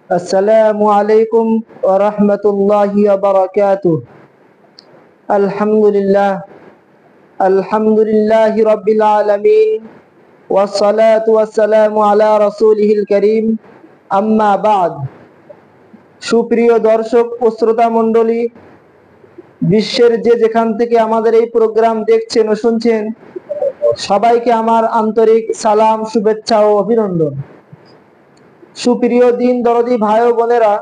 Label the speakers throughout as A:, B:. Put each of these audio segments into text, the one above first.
A: السلام عليكم ورحمة الله وبركاته. الحمد لله رب العالمين والصلاة والسلام على رسوله الكريم أما بعد. সুপ্রিয় দর্শক ও শ্রোতা মণ্ডলী, বিশ্বের যে যেখান থেকে আমাদের এই প্রোগ্রাম দেখছেন ও শুনছেন, সবাইকে আমার আন্তরিক সালাম, শুভেচ্ছা ও অভিনন্দন। সুপ্রিয় দিন দরদি ভাই ও বোনেরা,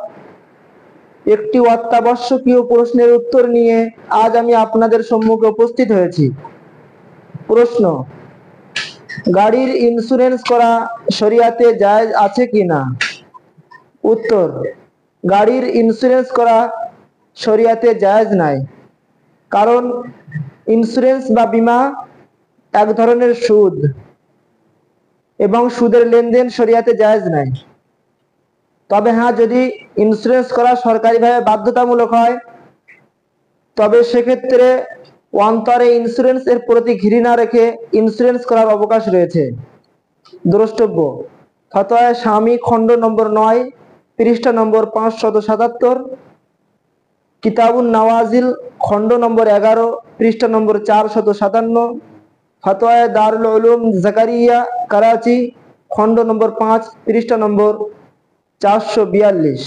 A: একটি অত্যাবশ্যকীয় প্রশ্নের উত্তর নিয়ে আজ আমি আপনাদের সম্মুখে উপস্থিত হয়েছি। প্রশ্ন: গাড়ির ইন্স্যুরেন্স করা শরিয়াতে জায়েজ আছে কিনা? উত্তর: গাড়ির ইন্স্যুরেন্স করা শরিয়াতে জায়েজ নাই। কারণ ইন্স্যুরেন্স বা বীমা এক ধরনের সুদ, এবং সুদের লেনদেন শরিয়াতে জায়েজ নাই। তবে হ্যাঁ, যদি ইন্স্যুরেন্স করা সরকারিভাবে বাধ্যতামূলক হয়, তবে সেক্ষেত্রে অন্তরে ইন্স্যুরেন্স এর প্রতি ঘৃণা রেখে ইন্স্যুরেন্স করার অবকাশ রয়েছে। দ্রষ্টব্য: ফতোয়া শামী খণ্ড নম্বর 9, পৃষ্ঠা নম্বর 577, কিতাবুন নওয়াজিল খণ্ড নম্বর 11, পৃষ্ঠা নম্বর 457, ফতোয়া দারুল উলুম জাকারিয়া করাচি খণ্ড নম্বর 5, পৃষ্ঠা নম্বর 442।